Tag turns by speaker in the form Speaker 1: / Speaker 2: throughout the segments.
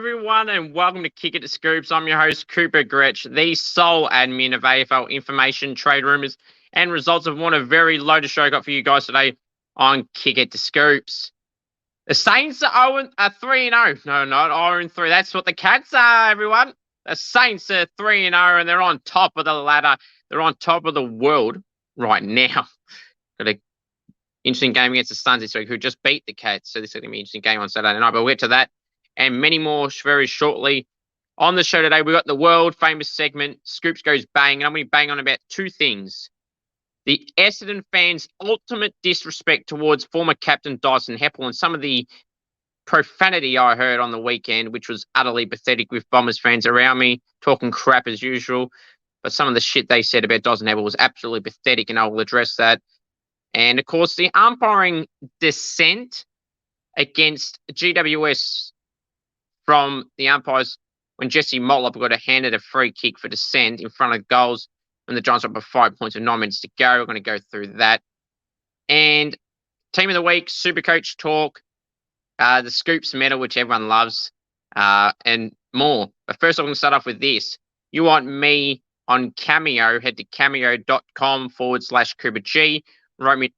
Speaker 1: everyone, and welcome to Kick It to Scoops. I'm your host, Cooper Gretsch, the sole admin of AFL information, trade rumours, and results of what a very loaded show I got for you guys today on Kick It to Scoops. The Saints are 3-0. No, not 0-3. That's what the Cats are, everyone. The Saints are 3-0, and they're on top of the ladder. They're on top of the world right now. Got an interesting game against the Suns this week, who just beat the Cats. So this is going to be an interesting game on Saturday night, but we'll get to that and many more very shortly. On the show today, we've got the world famous segment, Scoops Goes Bang, and I'm going to be banging on about two things. The Essendon fans' ultimate disrespect towards former captain Dyson Heppell and some of the profanity I heard on the weekend, which was utterly pathetic with Bombers fans around me talking crap as usual. But some of the shit they said about Dyson Heppell was absolutely pathetic, and I will address that. And, of course, the umpiring dissent against GWS from the umpires when Jesse Motlop got handed a free kick for dissent in front of goals when the Giants were up by 5 points with 9 minutes to go. We're going to go through that. And Team of the Week, Supercoach talk, the Scoops medal, which everyone loves, and more. But first, I'm going to start off with this. You want me on Cameo, head to cameo.com/CooperG.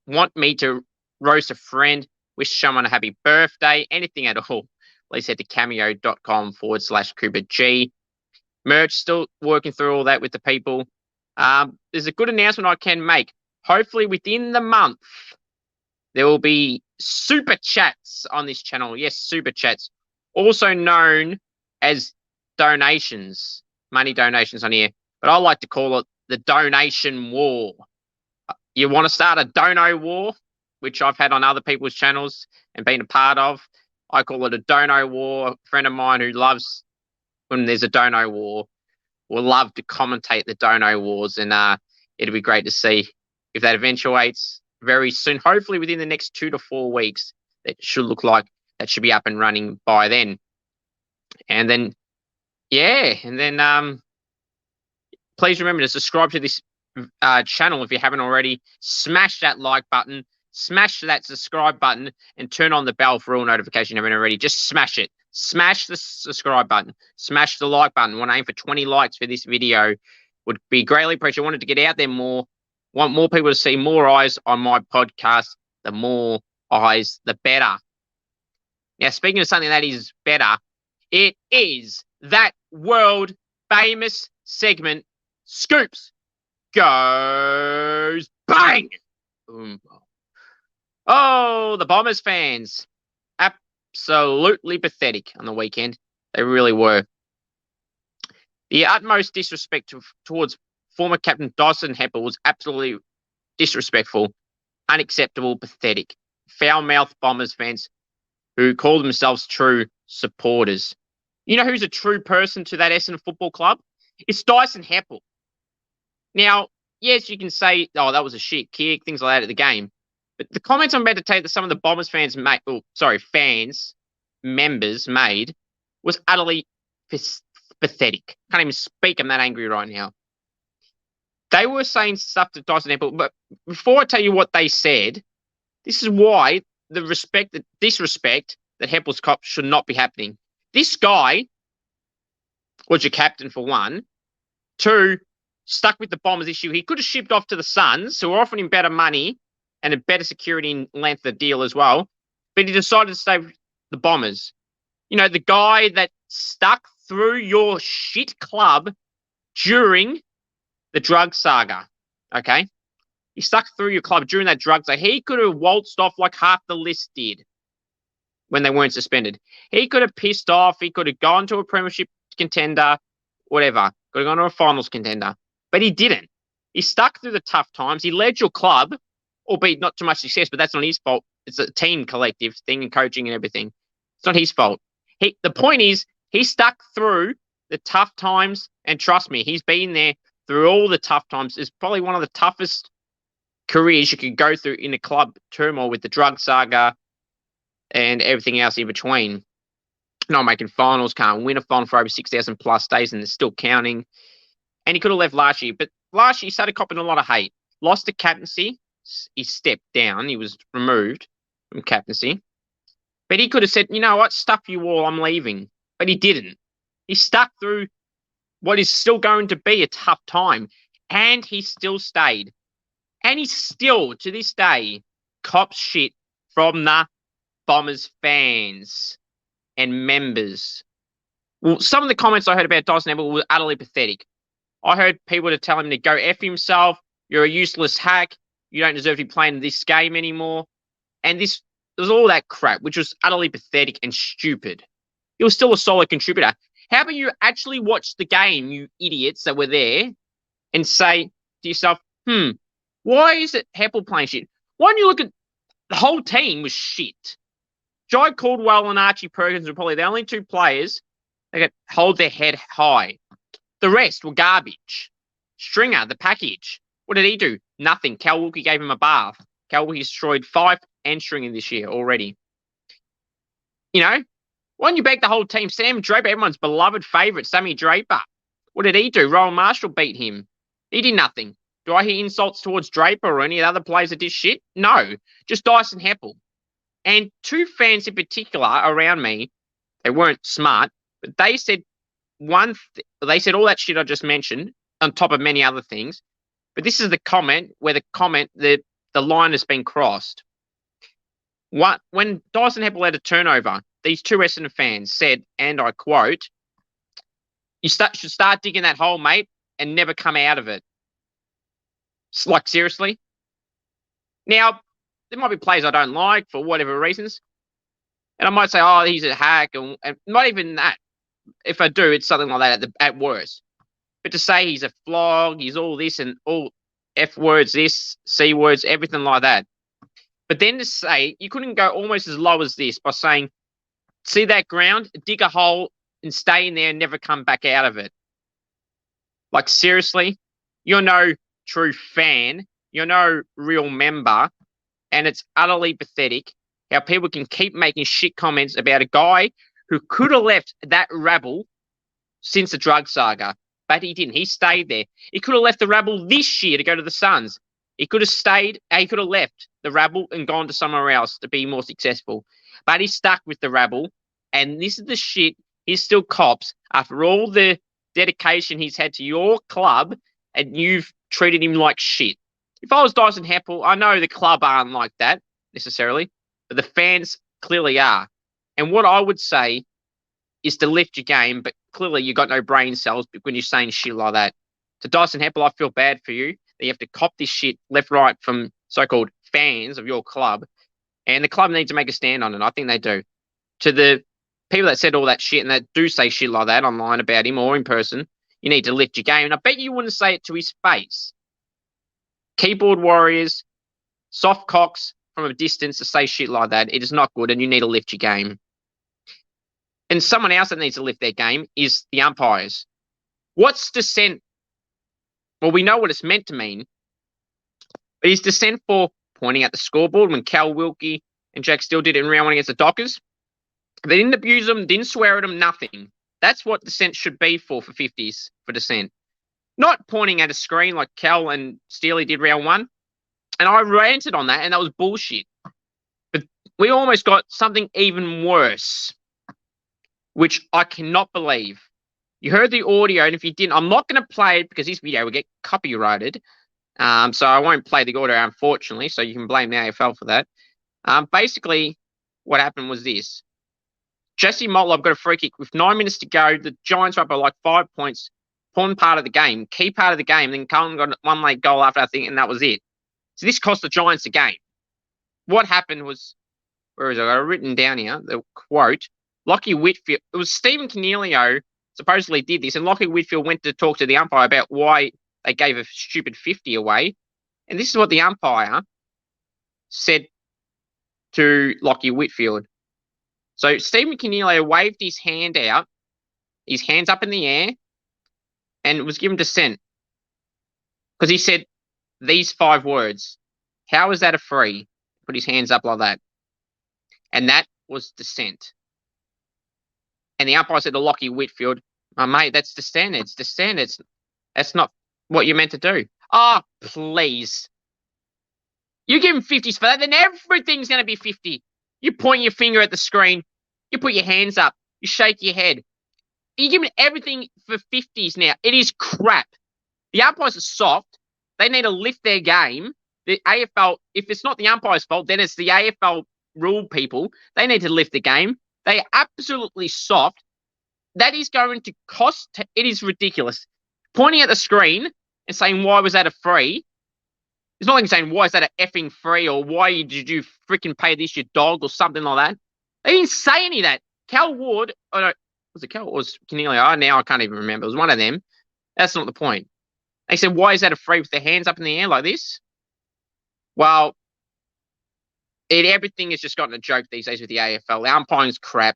Speaker 1: Want me to roast a friend, wish someone a happy birthday, anything at all. Please head to cameo.com/CooperG. Merch, still working through all that with the people. There's a good announcement I can make. Hopefully within the month, there will be super chats on this channel. Yes, super chats. Also known as donations, money donations on here. But I like to call it the donation war. You want to start a dono war, which I've had on other people's channels and been a part of. I call it a dono war. A friend of mine who loves when there's a dono war will love to commentate the dono wars, and it'll be great to see if that eventuates very soon. Hopefully within the next 2 to 4 weeks, it should look like that should be up and running by then. And then, please remember to subscribe to this channel if you haven't already. Smash that like button. Smash that subscribe button and turn on the bell for all notifications you haven't already. Just smash it. Smash the subscribe button. Smash the like button. Want to aim for 20 likes for this video. Would be greatly appreciated. I wanted to get out there more. Want more people to see more eyes on my podcast. The more eyes, the better. Now, speaking of something that is better, it is that world famous segment, Scoops Goes Bang! Oh, the Bombers fans. Absolutely pathetic on the weekend. They really were. The utmost disrespect towards former captain Dyson Heppell was absolutely disrespectful, unacceptable, pathetic. Foul-mouthed Bombers fans who call themselves true supporters. You know who's a true person to that Essendon Football Club? It's Dyson Heppell. Now, yes, you can say, oh, that was a shit kick, things like that at the game. But the comments I'm about to take that some of the Bombers fans members made was utterly pathetic. Can't even speak. I'm that angry right now. They were saying stuff to Dyson Heppell, but before I tell you what they said, this is why the disrespect that Heppell's cop should not be happening. This guy was your captain for one. Two, stuck with the Bombers issue. He could have shipped off to the Suns, who were offering him better money and a better security and length of deal as well. But he decided to stay with the Bombers. You know, the guy that stuck through your shit club during the drug saga, okay? He stuck through your club during that drug saga. He could have waltzed off like half the list did when they weren't suspended. He could have pissed off. He could have gone to a premiership contender, whatever. Could have gone to a finals contender. But he didn't. He stuck through the tough times. He led your club, albeit not too much success, but that's not his fault. It's a team collective thing and coaching and everything. It's not his fault. The point is, he stuck through the tough times, and trust me, he's been there through all the tough times. It's probably one of the toughest careers you could go through in a club turmoil with the drug saga and everything else in between. Not making finals, can't win a final for over 6,000 plus days, and they're still counting. And he could have left last year, but last year he started copping a lot of hate. Lost the captaincy. He stepped down. He was removed from captaincy. But he could have said, you know what, stuff you all, I'm leaving. but he didn't. He stuck through what is still going to be a tough time, and he still stayed. And he still, to this day, cops shit from the Bombers fans and members. Well, some of the comments I heard about Dyson Heppell were utterly pathetic. I heard people to tell him to go F himself. You're a useless hack. You don't deserve to be playing this game anymore. And this was all that crap, which was utterly pathetic and stupid. He was still a solid contributor. How about you actually watch the game, you idiots that were there, and say to yourself, why is it Heppell playing shit? Why don't you look at the whole team was shit? Jai Caldwell and Archie Perkins were probably the only two players that could hold their head high. The rest were garbage. Stringer, the package. What did he do? Nothing. Cal Wilkie gave him a bath. Cal Wilkie destroyed 5 and Stringer this year already. You know, why don't you back the whole team? Sam Draper, everyone's beloved favourite, Sammy Draper. What did he do? Rowan Marshall beat him. He did nothing. Do I hear insults towards Draper or any other players that did shit? No, just Dyson Heppell. And 2 fans in particular around me, they weren't smart, but they said they said all that shit I just mentioned on top of many other things. But this is the comment where the line has been crossed. When Dyson Heppell had a turnover, these 2 Essendon fans said, and I quote, "You should start digging that hole, mate, and never come out of it." Like, seriously? Now, there might be players I don't like for whatever reasons. And I might say, oh, he's a hack. And not even that. If I do, it's something like that at worst. But to say he's a flog, he's all this and all F words, this, C words, everything like that. But then to say, you couldn't go almost as low as this by saying, see that ground, dig a hole and stay in there and never come back out of it. Like, seriously? You're no true fan. You're no real member. And it's utterly pathetic how people can keep making shit comments about a guy who could have left that rabble since the drug saga. But he didn't. He stayed there. He could have left the rabble this year to go to the Suns. He could have stayed. He could have left the rabble and gone to somewhere else to be more successful. But he stuck with the rabble. And this is the shit he still cops after all the dedication he's had to your club, and you've treated him like shit. If I was Dyson Heppell, I know the club aren't like that necessarily, but the fans clearly are. And what I would say is to lift your game, but clearly you got no brain cells when you're saying shit like that. To Dyson Heppell, I feel bad for you that you have to cop this shit left, right from so-called fans of your club, and the club needs to make a stand on it. I think they do. To the people that said all that shit and that do say shit like that online about him or in person, you need to lift your game. And I bet you wouldn't say it to his face. Keyboard warriors, soft cocks from a distance to say shit like that, it is not good, and you need to lift your game. And someone else that needs to lift their game is the umpires. What's dissent? Well, we know what it's meant to mean, but is dissent for pointing at the scoreboard when Cal Wilkie and Jack Steele did it in round 1 against the Dockers? They didn't abuse them, didn't swear at them, nothing. That's what dissent should be for 50s, for dissent. Not pointing at a screen like Cal and Steely did round 1. And I ranted on that, and that was bullshit. But we almost got something even worse, which I cannot believe. You heard the audio, and if you didn't, I'm not going to play it because this video will get copyrighted. So I won't play the audio, unfortunately, so you can blame the AFL for that. Basically, what happened was this. Jesse Motlop got a free kick with 9 minutes to go. The Giants were up by like 5 points. Important part of the game, key part of the game. Then Cullen got one late goal after, I think, and that was it. So this cost the Giants the game. What happened was, where is it? I got it written down here, the quote. Lockie Whitfield, it was Stephen Cornelio supposedly did this, and Lockie Whitfield went to talk to the umpire about why they gave a stupid 50 away. And this is what the umpire said to Lockie Whitfield. So Stephen Cornelio waved his hand out, his hands up in the air, and was given dissent. Because he said these 5 words. How is that a free? Put his hands up like that. And that was dissent. And the umpire said to Lockie Whitfield, oh, mate, that's dissent. It's dissent. That's not what you're meant to do. Oh, please. You give him 50s for that, then everything's going to be 50. You point your finger at the screen. You put your hands up. You shake your head. You're giving everything for 50s now. It is crap. The umpires are soft. They need to lift their game. The AFL, if it's not the umpire's fault, then it's the AFL rule people. They need to lift the game. They are absolutely soft. That is going to cost. It is ridiculous. Pointing at the screen and saying, why was that a free? It's not like saying, why is that a effing free, or why did you freaking pay this, your dog, or something like that. They didn't say any of that. Cal Ward, was it Cal or was Keneally? Oh, now I can't even remember. It was one of them. That's not the point. They said, why is that a free with their hands up in the air like this? Well, everything has just gotten a joke these days with the AFL. The umpiring's crap.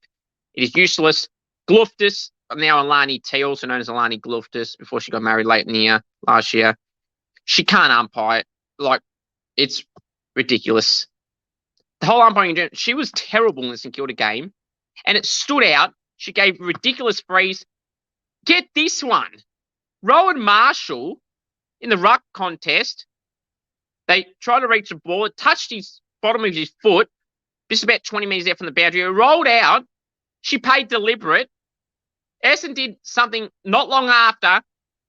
Speaker 1: It is useless. Gluftus, now Alani T, also known as Alani Gluftus, before she got married late in the year, last year. She can't umpire. Like, it's ridiculous. The whole umpiring, she was terrible in the St Kilda game, and it stood out. She gave ridiculous frees. Get this one. Rowan Marshall, in the ruck contest, they tried to reach the ball. It touched his bottom of his foot, just about 20 metres out from the boundary. It rolled out. She paid deliberate. Essendon did something not long after,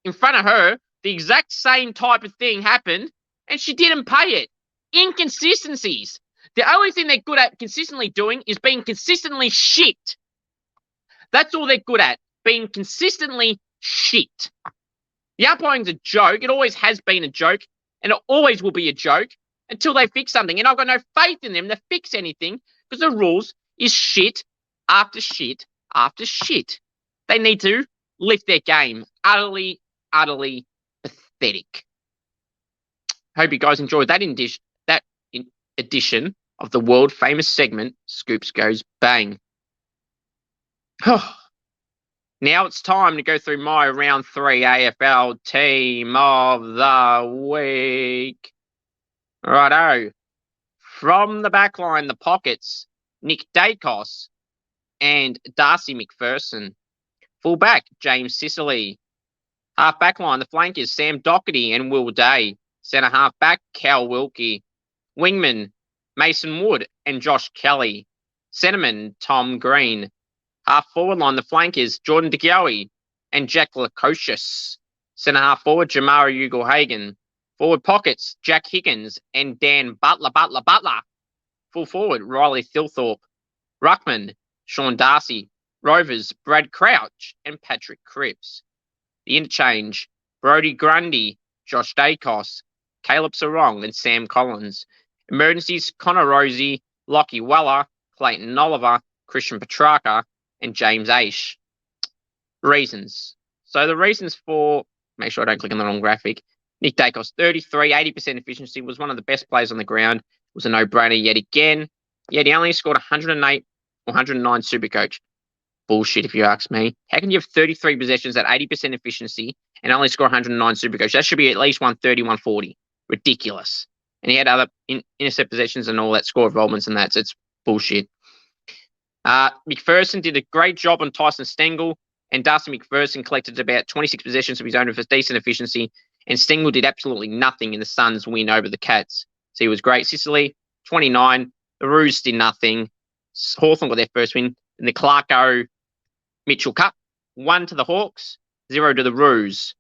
Speaker 1: in front of her. The exact same type of thing happened, and she didn't pay it. Inconsistencies. The only thing they're good at consistently doing is being consistently shit. That's all they're good at, being consistently shit. The umpiring's a joke. It always has been a joke, and it always will be a joke until they fix something. And I've got no faith in them to fix anything because the rules is shit after shit after shit. They need to lift their game. Utterly, utterly pathetic. Hope you guys enjoyed that edition of the world famous segment, Scoops Goes Bang. Now it's time to go through my round 3 AFL team of the week. Righto. From the back line, the pockets, Nick Dacos and Darcy McPherson. Full back, James Sicily. Half back line, the flankers, Sam Doherty and Will Day. Centre half back, Cal Wilkie. Wingman, Mason Wood and Josh Kelly. Centreman, Tom Green. Half forward line, the flankers, Jordan DeGioe and Jack Lukosius. Centre half forward, Jamara Ugle-Hagan. Forward pockets, Jack Higgins and Dan Butler. Full forward, Riley Thilthorpe. Ruckman, Sean Darcy. Rovers, Brad Crouch and Patrick Cripps. The interchange, Brodie Grundy, Josh Dacos, Caleb Sarong and Sam Collins. Emergencies, Connor Rosie, Lockie Weller, Clayton Oliver, Christian Petrarca, and James Aish. Reasons. So the reasons for, make sure I don't click on the wrong graphic, Nick Dacos, 33, 80% efficiency, was one of the best players on the ground, was a no-brainer yet again. Yet he only scored 108 or 109 Supercoach. Bullshit, if you ask me. How can you have 33 possessions at 80% efficiency and only score 109 Supercoach? That should be at least 130, 140. Ridiculous. And he had other intercept possessions and all that, score involvements and that, so it's bullshit. McPherson did a great job on Tyson Stengel, and Darcy McPherson collected about 26 possessions of his own with decent efficiency, and Stengel did absolutely nothing in the Suns' win over the Cats. So he was great. Sicily, 29. The Roos did nothing. Hawthorn got their first win. And the Clarko Mitchell Cup, 1 to the Hawks, 0 to the Roos.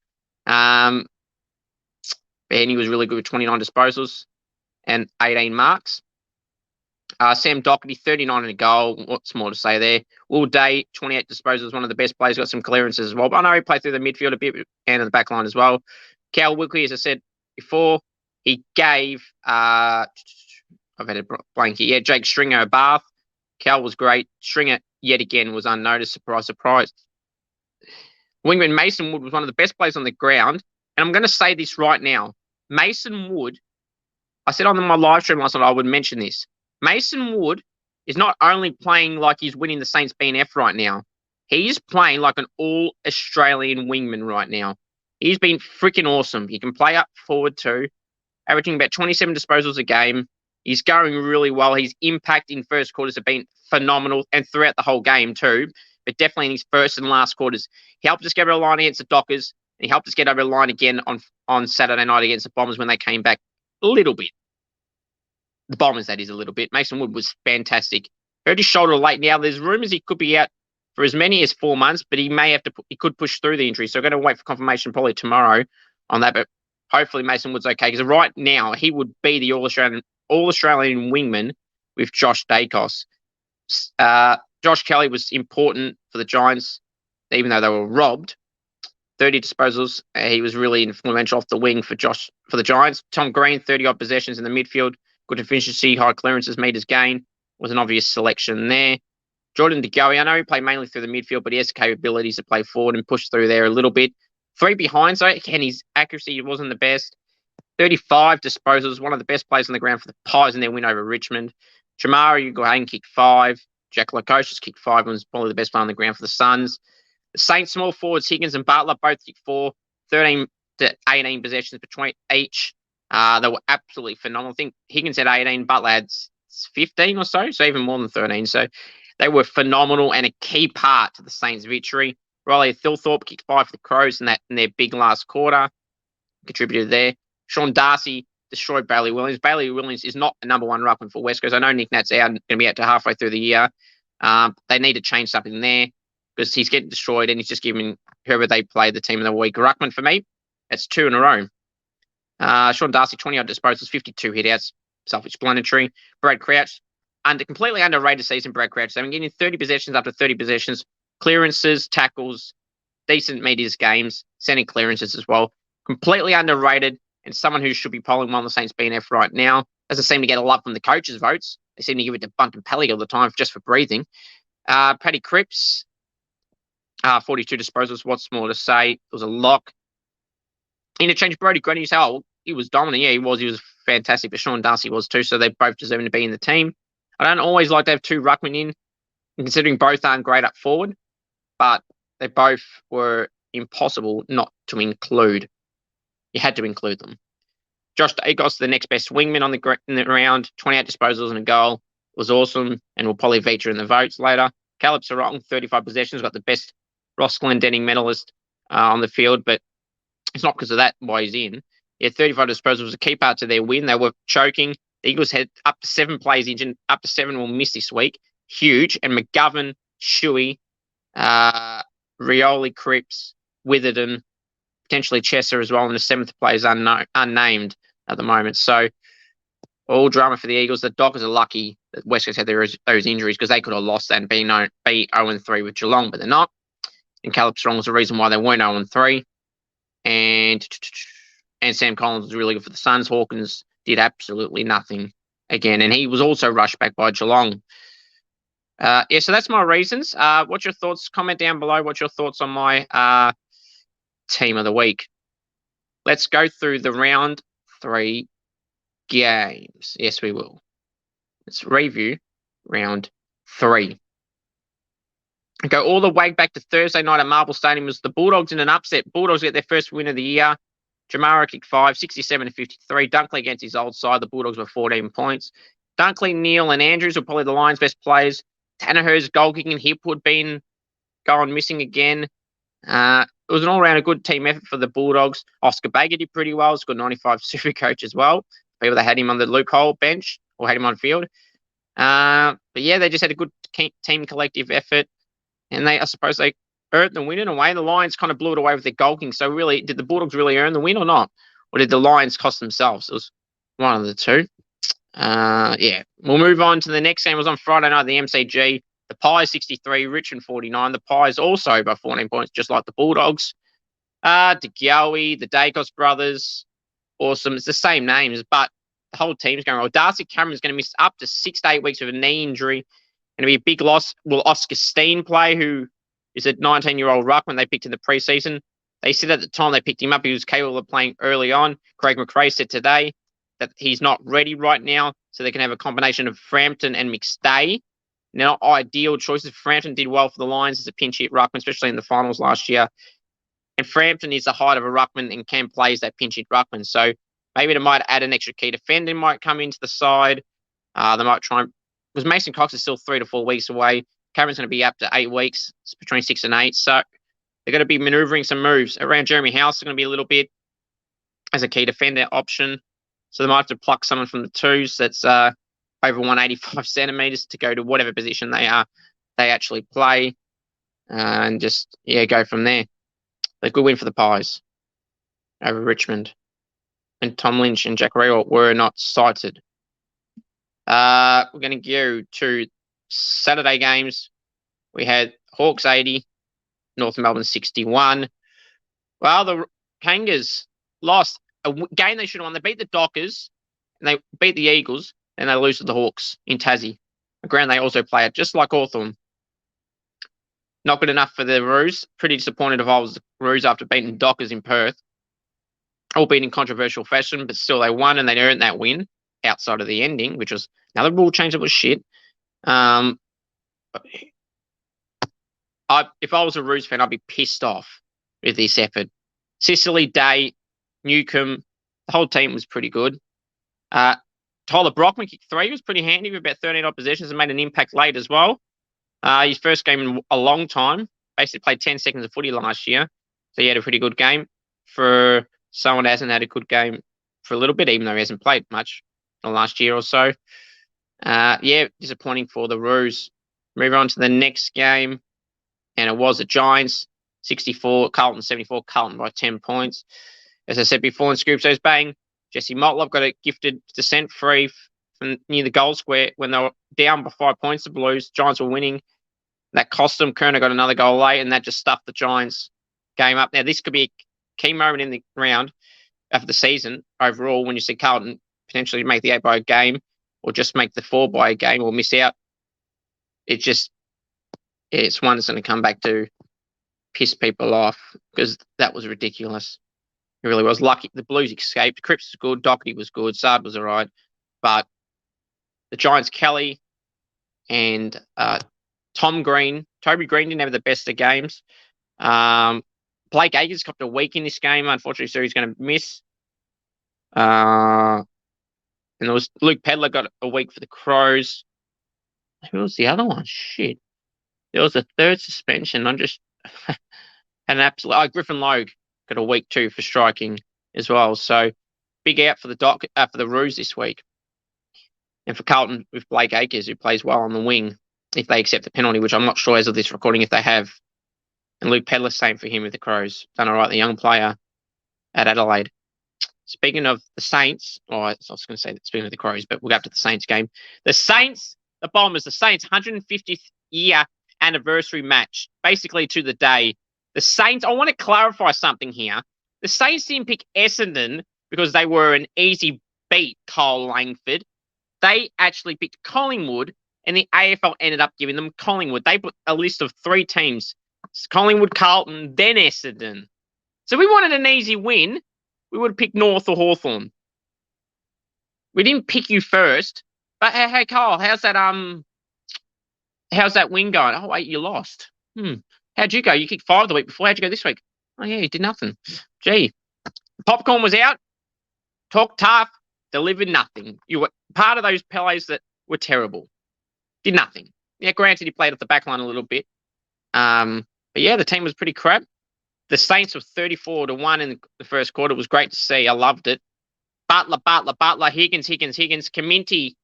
Speaker 1: And he was really good with 29 disposals and 18 marks. Sam Doherty, 39 and a goal. What's more to say there? Will Day, 28 disposals, one of the best players, got some clearances as well. But I know he played through the midfield a bit and in the back line as well. Cal Wilkie, as I said before, he gave, I've had a blank here. Yeah, Jake Stringer a bath. Cal was great. Stringer, yet again, was unnoticed. Surprise, surprise. Wingman Mason Wood was one of the best players on the ground. And I'm going to say this right now. Mason Wood, I said on my live stream last night I would mention this. Mason Wood is not only playing like he's winning the Saints BNF right now. He is playing like an all-Australian wingman right now. He's been freaking awesome. He can play up forward too, averaging about 27 disposals a game. He's going really well. His impact in first quarters have been phenomenal, and throughout the whole game too, but definitely in his first and last quarters. He helped us get over the line against the Dockers, and he helped us get over the line again on Saturday night against the Bombers when they came back a little bit. The Bombers, that is, a little bit. Mason Wood was fantastic. Hurt his shoulder late now. There's rumours he could be out for as many as 4 months, but he could push through the injury. So we're going to wait for confirmation probably tomorrow on that. But hopefully Mason Wood's okay, because right now he would be the All-Australian wingman with Josh Dacos. Josh Kelly was important for the Giants, even though they were robbed. 30 disposals. He was really influential off the wing for the Giants. Tom Green, 30-odd possessions in the midfield. Good efficiency, high clearances, meters gain. Was an obvious selection there. Jordan De Goey, I know he played mainly through the midfield, but he has the capabilities to play forward and push through there a little bit. 3 behinds, though. Again, his accuracy wasn't the best. 35 disposals, one of the best players on the ground for the Pies in their win over Richmond. Jamari Ugohain kicked 5. Jack Lukosius kicked 5 and was probably the best player on the ground for the Suns. The Saints small forwards, Higgins and Butler, both kicked 4, 13 to 18 possessions between each. They were absolutely phenomenal. I think Higgins had 18, Butler had 15 or so even more than 13. So they were phenomenal and a key part to the Saints' victory. Riley Thilthorpe kicked 5 for the Crows in their big last quarter. Contributed there. Sean Darcy destroyed Bailey Williams. Bailey Williams is not a number 1 ruckman for West Coast. I know Nick Nat's out and going to be out to halfway through the year. They need to change something there because he's getting destroyed and he's just giving whoever they play the team of the week ruckman for me. That's 2 in a row. Sean Darcy, 20-odd disposals, 52 hit-outs. Self-explanatory. Brad Crouch, completely underrated season, Brad Crouch. They've been getting 30 possessions after 30 possessions. Clearances, tackles, decent medias games, sending clearances as well. Completely underrated and someone who should be polling one of the Saints BNF right now. Doesn't seem to get a lot from the coaches' votes. They seem to give it to Bunton Pelly all the time just for breathing. Paddy Cripps, 42 disposals. What's more to say? It was a lock. Interchange Brody Grundy, you say, oh, he was dominant. Yeah, he was fantastic, but Sean Darcy was too, so they both deserve to be in the team. I don't always like to have 2 ruckmen in, considering both aren't great up forward, but they both were impossible not to include. You had to include them. Josh Dacos, the next best wingman in the round, 28 disposals and a goal, was awesome and will probably feature in the votes later. Caleb Sarong, 35 possessions, got the best Ross Glendenning medalist on the field, but it's not because of that why he's in. Yeah, 35 disposals was a key part to their win. They were choking. The Eagles had up to 7 players injured. Up to 7 will miss this week. Huge. And McGovern, Shuey, Rioli, Cripps, Witherden, potentially Chesser as well. And the 7th player is unnamed at the moment. So all drama for the Eagles. The Dockers are lucky that West Coast had those injuries because they could have lost that and be 0-3 with Geelong, but they're not. And Caleb Strong was the reason why they weren't 0-3. And Sam Collins was really good for the Suns. Hawkins did absolutely nothing again. And he was also rushed back by Geelong. So that's my reasons. What's your thoughts? Comment down below. What's your thoughts on my team of the week? Let's go through the round 3 games. Yes, we will. Let's review round 3. Go all the way back to Thursday night at Marble Stadium. Was the Bulldogs in an upset. Bulldogs get their first win of the year. Jamara kicked 5, 67-53. Dunkley against his old side. The Bulldogs were 14 points. Dunkley, Neal, and Andrews were probably the Lions' best players. Tanner's goal kicking hip would been going missing again. It was an all-round a good team effort for the Bulldogs. Oscar Baker did pretty well. He's got 95 Supercoach as well. People that had him on the loophole bench or had him on field. But yeah, they just had a good team collective effort. And I suppose they earned the win in a way. The Lions kind of blew it away with their goal kicking. So really, did the Bulldogs really earn the win or not? Or did the Lions cost themselves? It was one of the two. Yeah, we'll move on to the next game. It was on Friday night, the MCG. The Pies 63, Richmond 49. The Pies also by 14 points, just like the Bulldogs. De Goey, the Dacos brothers, awesome. It's the same names, but the whole team's going well. Darcy Cameron's going to miss up to 6 to 8 weeks with a knee injury. Going to be a big loss. Will Oscar Steen play, who is a 19-year-old ruckman they picked in the preseason? They said at the time they picked him up, he was capable of playing early on. Craig McRae said today that he's not ready right now, so they can have a combination of Frampton and McStay. Now, ideal choices. Frampton did well for the Lions as a pinch hit ruckman, especially in the finals last year. And Frampton is the height of a ruckman and can play as that pinch hit ruckman. So maybe they might add an extra key defender, might come into the side. They might try and, because Mason Cox is still 3 to 4 weeks away. Cameron's going to be up to 8 weeks. It's between 6 and 8. So they're going to be manoeuvring some moves around Jeremy House. They're going to be a little bit as a key defender option. So they might have to pluck someone from the twos that's over 185 centimeters to go to whatever position they actually play. and just, go from there. A good win for the Pies over Richmond. And Tom Lynch and Jack Ray were not cited. We're going to go to Saturday games. We had Hawks 80, North Melbourne 61. Well, the Kangas lost a game they should have won. They beat the Dockers, and they beat the Eagles, and they lose to the Hawks in Tassie, a ground they also play at, just like Hawthorn. Not good enough for the Roos. Pretty disappointed if I was the Roos after beating Dockers in Perth. Albeit in controversial fashion, but still they won and they earned that win outside of the ending, which was another rule change that was shit. If I was a Roos fan, I'd be pissed off with this effort. Sicily, Day, Newcomb, the whole team was pretty good. Tyler Brockman kicked 3. He was pretty handy with about 13 odd possessions and made an impact late as well. His first game in a long time. Basically played 10 seconds of footy last year. So he had a pretty good game for someone that hasn't had a good game for a little bit, even though he hasn't played much in the last year or so. Disappointing for the Roos. Move on to the next game, and it was the Giants 64, Carlton 74, Carlton by 10 points. As I said before in Scoops S3 bang, Jesse Motlop got a gifted descent free from near the goal square when they were down by 5 points. The Blues, Giants were winning. That cost them. Kerner got another goal late, and that just stuffed the Giants game up. Now, this could be a key moment in the round of the season overall when you see Carlton potentially make the 8 by a game or just make the 4 by a game or miss out. It's one that's going to come back to piss people off because that was ridiculous. It really was. Lucky the Blues escaped. Cripps was good. Doherty was good. Sard was all right. But the Giants, Kelly and Toby Green didn't have the best of games. Blake Acres copped a week in this game. Unfortunately, so he's going to miss. And there was Luke Pedler got a week for the Crows. Who was the other one? Shit. There was a third suspension. I'm just had an absolute. Griffin Logue got a week too for striking as well. So big out for the Roos this week. And for Carlton with Blake Acres, who plays well on the wing, if they accept the penalty, which I'm not sure as of this recording if they have. And Luke Pedler, same for him with the Crows. Done all right, the young player at Adelaide. Speaking of the Saints, I was going to say speaking of the Crows, but we'll go up to the Saints game. The Saints, the Bombers, the Saints 150th year anniversary match, basically to the day. The Saints, I want to clarify something here. The Saints didn't pick Essendon because they were an easy beat, Cole Langford. They actually picked Collingwood, and the AFL ended up giving them Collingwood. They put a list of 3 teams. Collingwood, Carlton, then Essendon. So we wanted an easy win. We would have picked North or Hawthorn. We didn't pick you first. But hey, Carl, how's that win going? Oh, wait, you lost. How'd you go? You kicked 5 the week before. How'd you go this week? Oh, yeah, you did nothing. Gee. Popcorn was out. Talked tough. Delivered nothing. You were part of those players that were terrible. Did nothing. Yeah, granted, he played off the back line a little bit. But yeah, the team was pretty crap. The Saints were 34-1 in the first quarter. It was great to see. I loved it. Butler, Higgins. Kaminti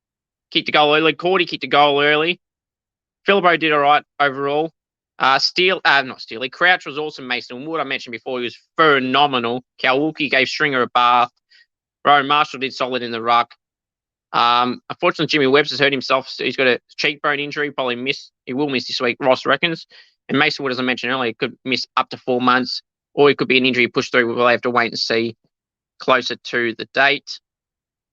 Speaker 1: kicked a goal early. Cordy kicked a goal early. Philbo did all right overall. Crouch was awesome. Mason Wood, I mentioned before, he was phenomenal. Kowalski gave Stringer a bath. Rowan Marshall did solid in the ruck. Unfortunately, Jimmy Webster's hurt himself. So he's got a cheekbone injury. He will miss this week, Ross reckons. And Mason Wood, as I mentioned earlier, could miss up to 4 months, or it could be an injury pushed through. We'll have to wait and see closer to the date.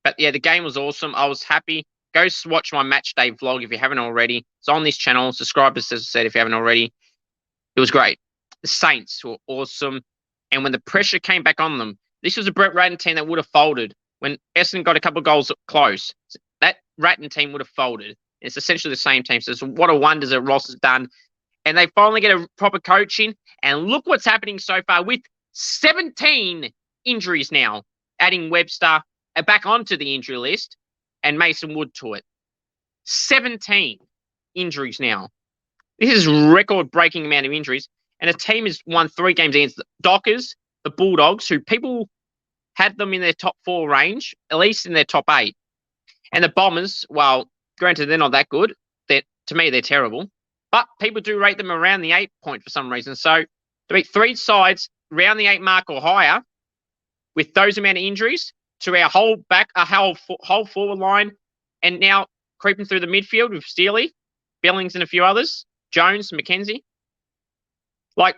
Speaker 1: But yeah, the game was awesome. I was happy. Go watch my match day vlog if you haven't already. It's on this channel. Subscribe, as I said, if you haven't already. It was great. The Saints were awesome. And when the pressure came back on them, this was a Brett Ratton team that would have folded. When Essendon got a couple of goals close, that Ratton team would have folded. It's essentially the same team. So what a wonders that Ross has done. And they finally get a proper coaching. And look what's happening so far with 17 injuries now, adding Webster back onto the injury list and Mason Wood to it. 17 injuries now. This is record-breaking amount of injuries. And a team has won 3 games against the Dockers, the Bulldogs, who people had them in their top 4 range, at least in their top 8. And the Bombers, well, granted, they're not that good. To me, they're terrible. But people do rate them around the 8 point for some reason. So to beat 3 sides around the 8 mark or higher with those amount of injuries to our whole forward line, and now creeping through the midfield with Steely, Billings, and a few others, Jones, McKenzie. Like,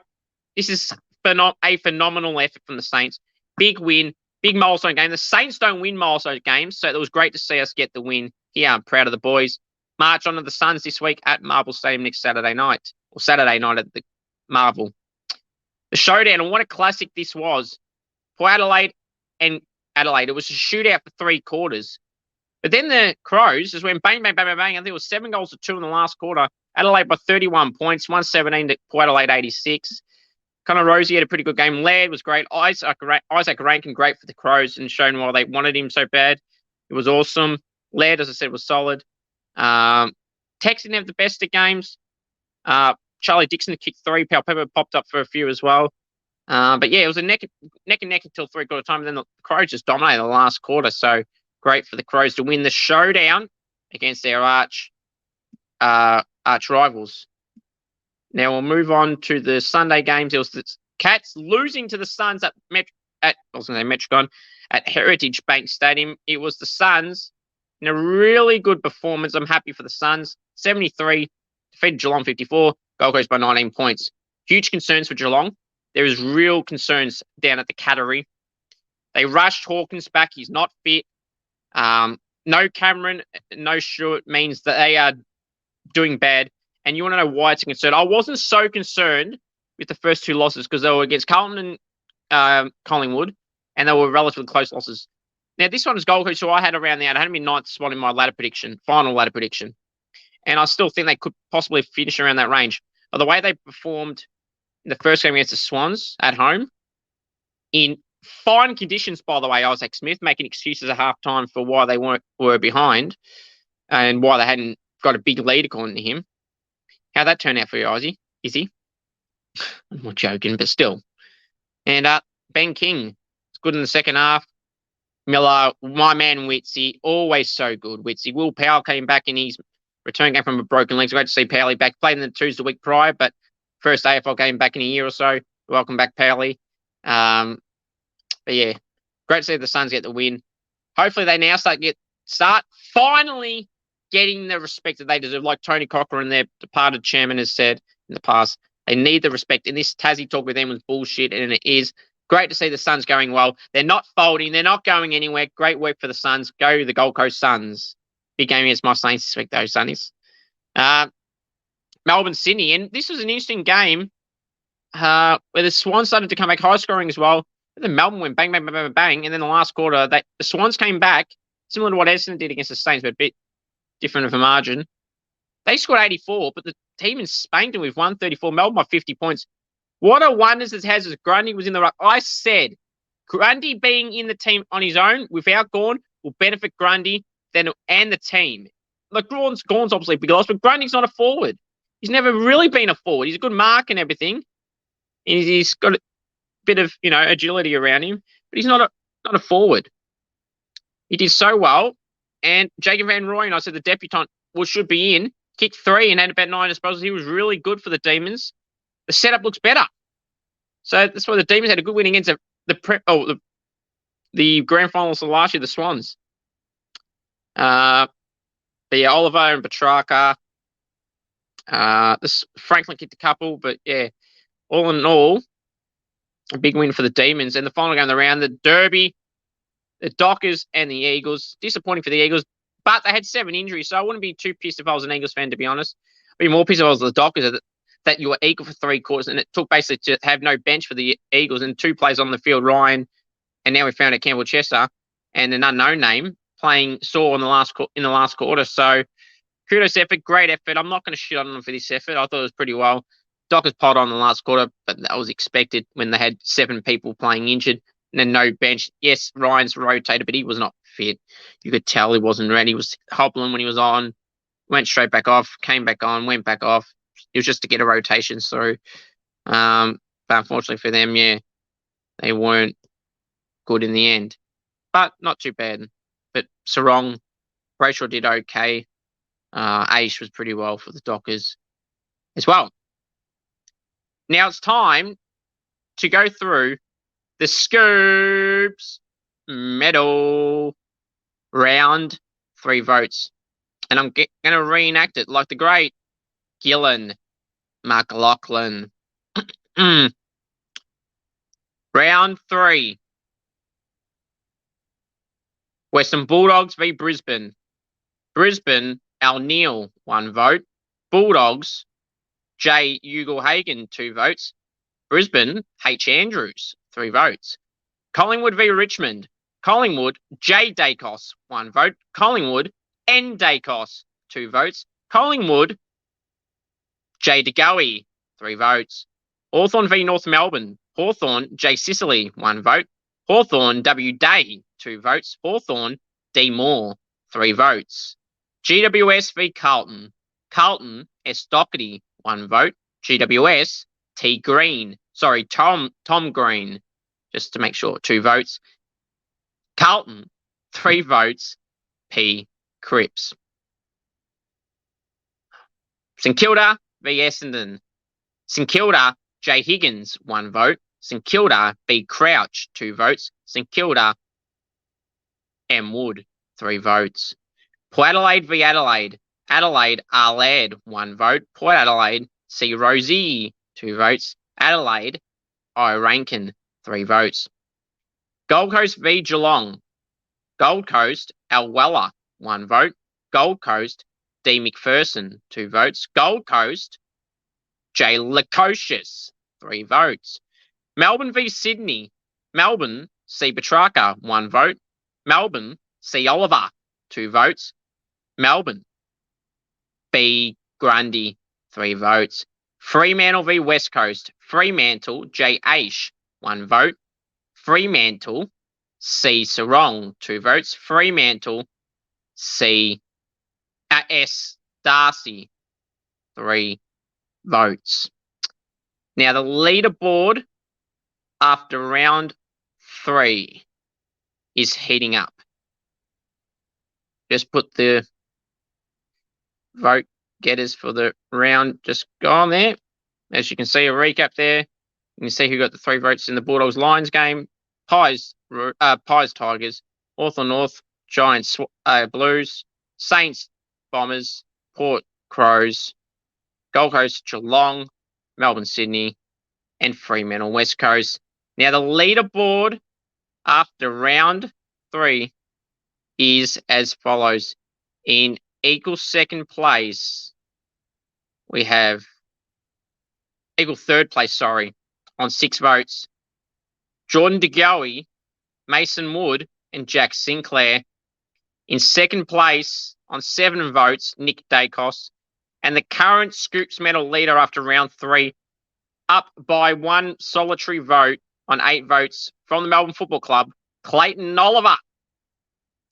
Speaker 1: this is a phenomenal effort from the Saints. Big win, big milestone game. The Saints don't win milestone games, so it was great to see us get the win here. I'm proud of the boys. March on to the Suns this week at Marvel Stadium next Saturday night, or Saturday night at the Marvel. The showdown, and what a classic this was. For Adelaide, it was a shootout for 3 quarters. But then the Crows just went bang, bang, bang, bang, bang. I think it was 7 goals to 2 in the last quarter. Adelaide by 31 points, 117 to Port Adelaide 86. Connor Rosie had a pretty good game. Laird was great. Isaac Rankin, great for the Crows, and shown why they wanted him so bad. It was awesome. Laird, as I said, was solid. Tex didn't have the best of games. Charlie Dixon kicked 3. Palpepper popped up for a few as well. But yeah, it was a neck and neck until 3/4 time. And then the Crows just dominated the last quarter. So great for the Crows to win the showdown against their arch rivals. Now we'll move on to the Sunday games. It was the Cats losing to the Suns at Metricon at Heritage Bank Stadium. It was the Suns in a really good performance. I'm happy for the Suns. 73, defeated Geelong 54, Gold Coast by 19 points. Huge concerns for Geelong. There is real concerns down at the Cattery. They rushed Hawkins back. He's not fit. No Cameron, no Stewart means that they are doing bad. And you want to know why it's a concern. I wasn't so concerned with the first 2 losses because they were against Carlton and Collingwood, and they were relatively close losses. Now, this one is Gold Coast, who I had around the 8. I had them in 9th spot in my final ladder prediction. And I still think they could possibly finish around that range. But the way they performed in the first game against the Swans at home, in fine conditions, by the way, Isaac Smith, making excuses at halftime for why they were behind and why they hadn't got a big lead, according to him. How'd that turn out for you, Ozzy? Is he? I'm not joking, but still. And Ben King is good in the second half. Miller, my man Witsy, always so good. Witsy. Will Powell came back in his return game from a broken leg. It's great to see Powley back. Played in the 2s the week prior, but first AFL game back in a year or so. Welcome back, Powley. But yeah, great to see the Suns get the win. Hopefully they now start finally getting the respect that they deserve. Like Tony Cochrane, their departed chairman, has said in the past, they need the respect. And this Tassie talk with them was bullshit, and it is. Great to see the Suns going well. They're not folding. They're not going anywhere. Great work for the Suns. Go the Gold Coast Suns. Big game against my Saints this week, though, Sunnies. Melbourne, Sydney. And this was an interesting game where the Swans started to come back high scoring as well. And then Melbourne went bang, bang, bang, bang, bang. And then the last quarter, the Swans came back, similar to what Essendon did against the Saints, but a bit different of a margin. They scored 84, but the team in Spain with 134. Melbourne by 50 points. What a wonders it has as Grundy was in the ruck. I said Grundy being in the team on his own without Gawn will benefit Grundy and the team. Like Gawn's obviously a big loss, but Grundy's not a forward. He's never really been a forward. He's a good mark and everything. He's got a bit of agility around him, but he's not a forward. He did so well. And Jacob Van Rooyen, I said the debutant should be in, kicked 3 and had about 9 disposals. He was really good for the Demons. The setup looks better. So that's why the Demons had a good win against the grand finals of last year, the Swans. But yeah, Oliver and Petrarca. Franklin kicked a couple, but yeah, all in all, a big win for the Demons. And the final game of the round, the Derby, the Dockers and the Eagles. Disappointing for the Eagles, but they had 7 injuries, so I wouldn't be too pissed if I was an Eagles fan, to be honest. I'd be more pissed if I was the Dockers that you were equal for 3 quarters, and it took basically to have no bench for the Eagles and 2 players on the field, Ryan, and now we found out Campbell Chester and an unknown name playing Saw in the last quarter. So kudos effort, great effort. I'm not going to shit on them for this effort. I thought it was pretty well. Dockers piled on the last quarter, but that was expected when they had 7 people playing injured and then no bench. Yes, Ryan's rotated, but he was not fit. You could tell he wasn't ready. He was hobbling when he was on, went straight back off, came back on, went back off. It was just to get a rotation through. But unfortunately for them, yeah, they weren't good in the end. But not too bad. But Sarong, Brayshaw did okay. Aish was pretty well for the Dockers. as well. Now it's time to go through the Scoops Medal round 3 votes. And I'm going to reenact it like the great Gillen McLaughlin. Round 3. Western Bulldogs v Brisbane. Brisbane, Al Neil, 1 vote. Bulldogs, J. Ugle-Hagan, 2 votes. Brisbane, H. Andrews, 3 votes. Collingwood v Richmond. Collingwood, J. Dacos, 1 vote. Collingwood, N. Dacos, 2 votes. Collingwood, J. DeGoey, 3 votes. Hawthorn v North Melbourne. Hawthorn, J. Sicily, 1 vote. Hawthorn, W. Day, 2 votes. Hawthorn, D. Moore, 3 votes. GWS v Carlton. Carlton, S. Doherty, 1 vote. GWS, T. Green. Sorry, Tom Green, just to make sure, 2 votes. Carlton, 3 votes. P. Cripps. St Kilda v Essendon. St Kilda, J. Higgins, 1 vote. St Kilda, B. Crouch, 2 votes. St Kilda, M. Wood, 3 votes. Port Adelaide v Adelaide. Adelaide, R. Laird, 1 vote. Port Adelaide, C. Rosie, 2 votes. Adelaide, I. Rankin, 3 votes. Gold Coast v Geelong. Gold Coast, Al Weller, 1 vote. Gold Coast, D. McPherson, 2 votes. Gold Coast, J. Lukosius, 3 votes. Melbourne v Sydney. Melbourne, C. Petrarca, 1 vote. Melbourne, C. Oliver, 2 votes. Melbourne, B. Grundy, 3 votes. Fremantle v West Coast. Fremantle, J. Aish, 1 vote. Fremantle, C. Sarong, 2 votes. Fremantle, C. S. Darcy, 3 votes. Now the leaderboard after round 3 is heating up. Just put the vote getters for the round just go on there. As you can see, a recap there. You can see who got the 3 votes in the Bulldogs Lions game. Pies Tigers, Hawthorn North, Giants Blues, Saints Bombers, Port Crows, Gold Coast Geelong, Melbourne Sydney, and Fremantle West Coast. Now the leaderboard after round 3 is as follows. In equal second place, we have equal third place, on 6 votes. Jordan DeGoey, Mason Wood, and Jack Sinclair. In second place on 7 votes, Nick Dacos. And the current Scoops Medal leader after round 3, up by 1 solitary vote on 8 votes from the Melbourne Football Club, Clayton Oliver.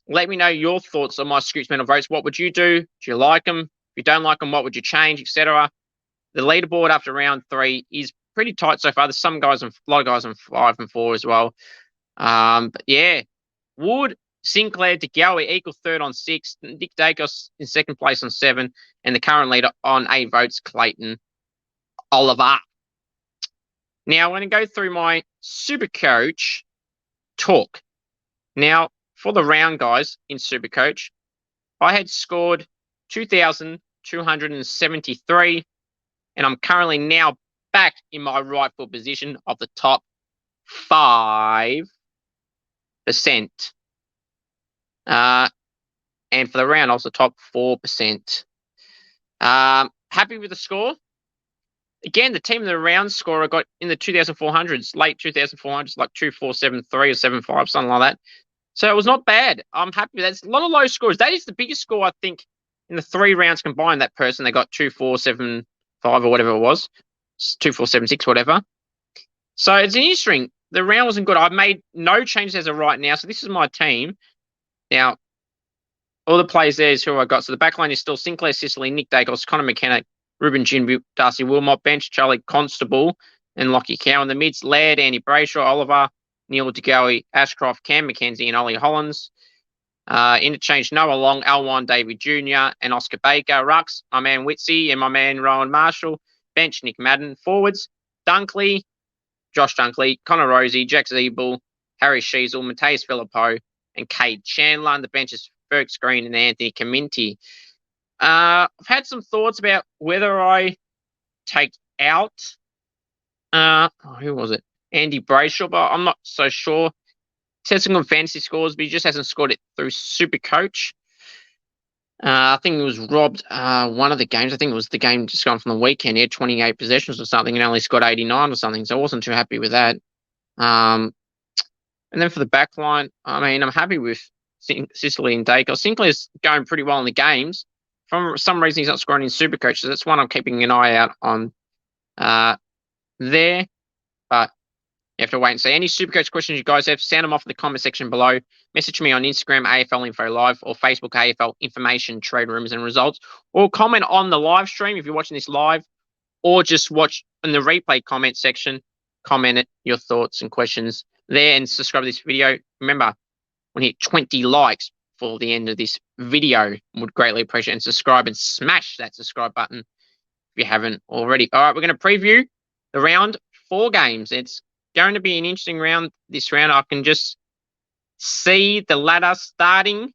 Speaker 1: Let me know your thoughts on my Scoops Medal votes. What would you do? Do you like them? If you don't like them, what would you change, etc.? The leaderboard after round 3 is pretty tight so far. There's some guys, a lot of guys on 5 and 4 as well. But yeah, Wood, Sinclair, DeGoey equal third on 6. Nick Dacos in second place on 7. And the current leader on 8 votes, Clayton Oliver. Now, I'm going to go through my Supercoach talk. Now, for the round, guys, in Supercoach, I had scored 2,273, and I'm currently now back in my rightful position of the top 5%. And for the round, I was the top 4%. Happy with the score. Again, the team in the round score I got in the 2,400s, late 2,400s, like 2,473 or 75, something like that. So it was not bad. I'm happy with that. It's a lot of low scores. That is the biggest score, I think, in the 3 rounds combined. That person, they got 2,475 or whatever it was, 2,476, whatever. So it's interesting. The round wasn't good. I've made no changes as of right now. So this is my team. Now, all the players there is who I got. So the back line is still Sinclair, Sicily, Nick Dacos, Connor McKenna, Ruben Gin, Darcy Wilmot, bench, Charlie Constable, and Lockie Cow. In the mids, Laird, Andy Brayshaw, Oliver, Neil DeGoey, Ashcroft, Cam McKenzie, and Ollie Hollins. Interchange Noah Long, Alwan David Jr., and Oscar Baker. Rucks, my man Witsy and my man Rowan Marshall. Bench, Nick Madden. Forwards, Dunkley, Josh Dunkley, Connor Rosie, Jack Zeeble, Harry Sheasel, Mateus Filippo, and Cade Chandler. And the bench is Fergus Green and Anthony Caminti. I've had some thoughts about whether I take out who was it? Andy Brayshaw, but I'm not so sure. He's had some good fantasy scores, but he just hasn't scored it through Supercoach. I think he was robbed one of the games. I think it was the game just gone from the weekend. He had 28 possessions or something and only scored 89 or something, so I wasn't too happy with that. And then for the back line, I mean, I'm happy with Sicily and Dacre. Sinclair's going pretty well in the games. For some reason, he's not scoring in Supercoach, so that's one I'm keeping an eye out on there. But you have to wait and see. Any Supercoach questions you guys have, send them off in the comment section below. Message me on Instagram, AFL Info Live, or Facebook, AFL Information, Trade Rumors and Results. Or comment on the live stream if you're watching this live, or just watch in the replay comment section. Comment it, your thoughts and questions there, and subscribe to this video. Remember, when you hit 20 likes for the end of this video, would greatly appreciate it. And subscribe and smash that subscribe button if you haven't already. All right, we're going to preview the round 4 games. It's going to be an interesting round this round. I can just see the ladder starting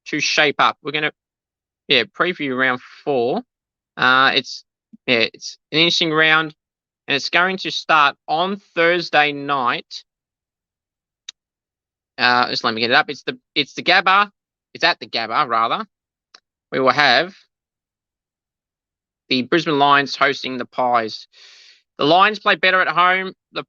Speaker 1: to shape up. We're going to preview round 4. It's an interesting round, and it's going to start on Thursday night. Just let me get it up. It's the Gabba. It's at the Gabba, rather. We will have the Brisbane Lions hosting the Pies. The Lions play better at home. The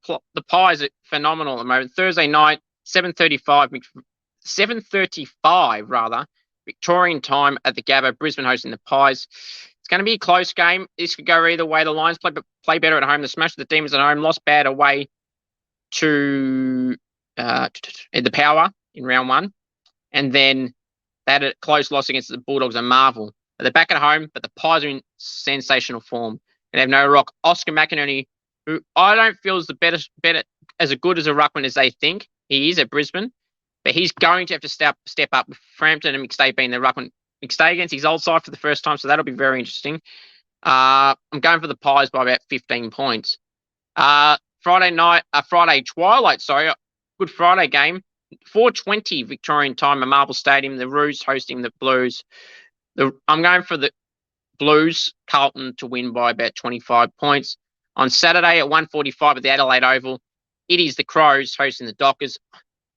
Speaker 1: Pies are phenomenal at the moment. Thursday night, 7:35 rather, Victorian time at the Gabba. Brisbane hosting the Pies. It's going to be a close game. This could go either way. The Lions play better at home. They smashed the Demons at home. Lost bad away to the Power in round 1, and then they had a close loss against the Bulldogs and Marvel. They're back at home, but the Pies are in sensational form. And they have no rock. Oscar McInerney, who I don't feel is the better as good as a ruckman as they think he is at Brisbane, but he's going to have to step up with Frampton and McStay being the ruckman. McStay against his old side for the first time, so that'll be very interesting. I'm going for the Pies by about 15 points. Friday twilight, Good Friday game. 4:20 Victorian time at Marble Stadium. The Roos hosting the Blues. I'm going for the Blues, Carlton to win by about 25 points. On Saturday at 1:45 at the Adelaide Oval, it is the Crows hosting the Dockers.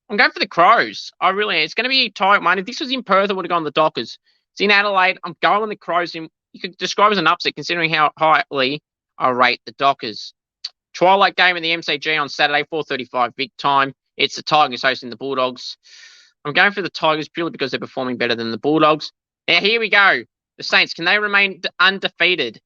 Speaker 1: I'm going for the Crows. It's going to be a tight one. If this was in Perth, I would have gone the Dockers. It's in Adelaide. I'm going on the Crows. You could describe as an upset considering how highly I rate the Dockers. Twilight game in the MCG on Saturday, 4:35 Vic time. It's the Tigers hosting the Bulldogs. I'm going for the Tigers purely because they're performing better than the Bulldogs. Now, here we go. The Saints, can they remain undefeated?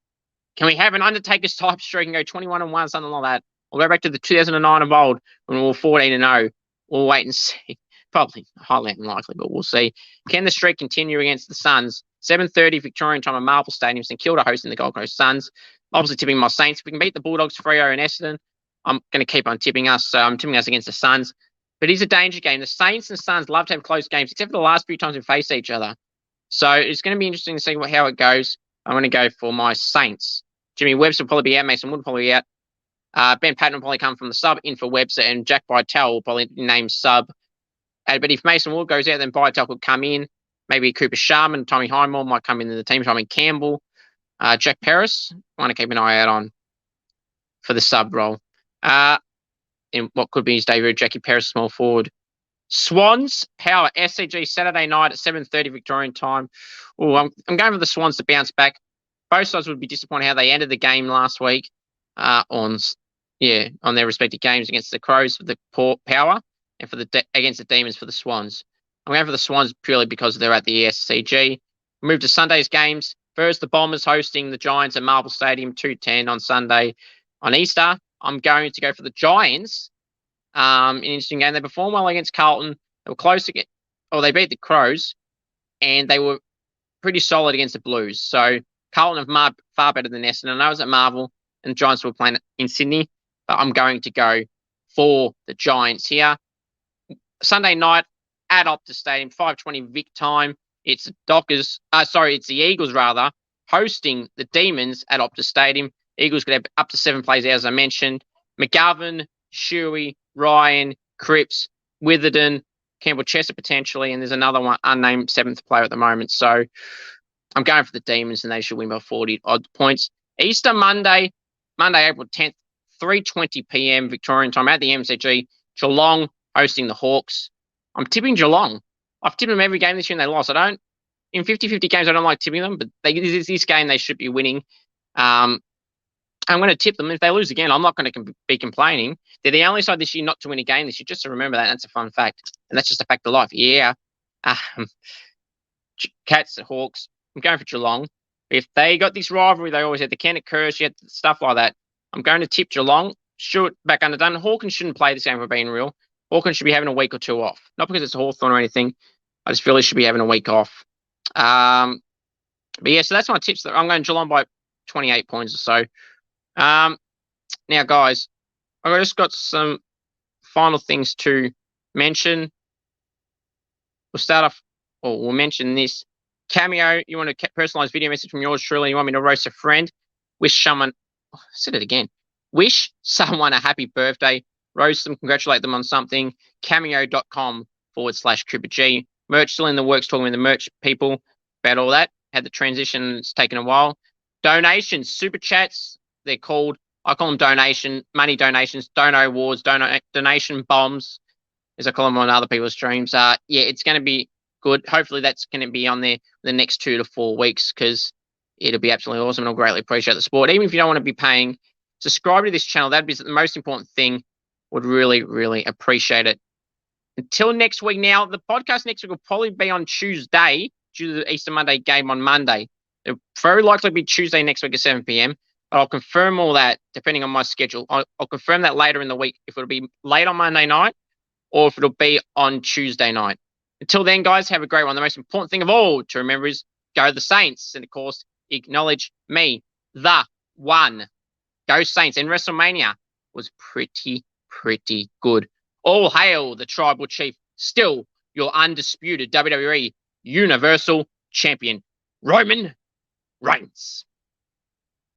Speaker 1: Can we have an Undertaker's type streak and go 21-1, something like that? We'll go back to the 2009 of old when we were 14-0. We'll wait and see. Probably highly unlikely, but we'll see. Can the streak continue against the Suns? 7:30 Victorian time at Marble Stadium. St Kilda hosting the Gold Coast Suns. Obviously tipping my Saints. If we can beat the Bulldogs, Freo and Essendon, I'm going to keep on tipping us. So I'm tipping us against the Suns. But it's a danger game. The Saints and Suns love to have close games, except for the last few times we faced each other. So it's going to be interesting to see how it goes. I'm going to go for my Saints. Jimmy Webster will probably be out. Mason Wood will probably be out. Ben Patton will probably come from the sub in for Webster, and Jack Bytel will probably name sub. But if Mason Wood goes out, then Bytel could come in. Maybe Cooper Sharman, Tommy Highmore might come into the team. Tommy Campbell, Jack Paris. I want to keep an eye out on for the sub role. In what could be his debut, Jackie Paris, small forward. Swans, Power, SCG, Saturday night at 7:30 Victorian time. I'm going for the Swans to bounce back. Both sides would be disappointed how they ended the game last week on their respective games against the Crows for the Power and against the Demons for the Swans. I'm going for the Swans purely because they're at the SCG. Move to Sunday's games. First, the Bombers hosting the Giants at Marble Stadium, 2:10 on Sunday. On Easter, I'm going to go for the Giants. An interesting game. They performed well against Carlton. They were close to they beat the Crows, and they were pretty solid against the Blues. So Carlton have far better than Essendon. I know it was at Marvel, and the Giants were playing in Sydney, but I'm going to go for the Giants here. Sunday night at Optus Stadium, 5:20 Vic time. It's the Eagles rather, hosting the Demons at Optus Stadium. Eagles could have up to 7 plays out, as I mentioned. McGovern, Shuey, Ryan, Cripps, Witherden, Campbell Chester potentially, and there's another one, unnamed 7th player at the moment. So I'm going for the Demons, and they should win by 40 odd points. Easter Monday, April 10th, 3:20 p.m. Victorian time at the MCG. Geelong hosting the Hawks. I'm tipping Geelong. I've tipped them every game this year and they lost. In 50-50 games, I don't like tipping them, but this game they should be winning. I'm going to tip them. If they lose again, I'm not going to be complaining. They're the only side this year not to win a game this year. Just to remember that. That's a fun fact. And that's just a fact of life. Yeah. Cats, Hawks. I'm going for Geelong. If they got this rivalry, they always had the Kennett curse, you had stuff like that. I'm going to tip Geelong. Shoot, back underdone. Hawkins shouldn't play this game for being real. Hawkins should be having a week or two off. Not because it's a Hawthorn or anything. I just feel he should be having a week off. But yeah, so that's my tips. I'm going Geelong by 28 points or so. Now, guys, I've just got some final things to mention. We'll start off, or we'll mention this. Cameo, you want a personalised video message from yours truly. You want me to roast a friend? Wish someone, I said it again. Wish someone a happy birthday. Roast them, congratulate them on something. Cameo.com/Cooper G. Merch still in the works, talking with the merch people about all that. Had the transition, it's taken a while. Donations, super chats, they're called. I call them money donations, dono awards, donation bombs, as I call them on other people's streams. Yeah, it's going to be good. Hopefully that's going to be on there the next 2 to 4 weeks because it'll be absolutely awesome and I'll greatly appreciate the support. Even if you don't want to be paying, subscribe to this channel. That'd be the most important thing. Would really, really appreciate it. Until next week now, the podcast next week will probably be on Tuesday due to the Easter Monday game on Monday. It'll very likely be Tuesday next week at 7 p.m. But I'll confirm all that depending on my schedule. I'll confirm that later in the week if it'll be late on Monday night or if it'll be on Tuesday night. Until then, guys, have a great one. The most important thing of all to remember is go the Saints. And, of course, acknowledge me, the one. Go Saints. And WrestleMania was pretty good. All hail the Tribal Chief, still your undisputed WWE Universal Champion, Roman Reigns.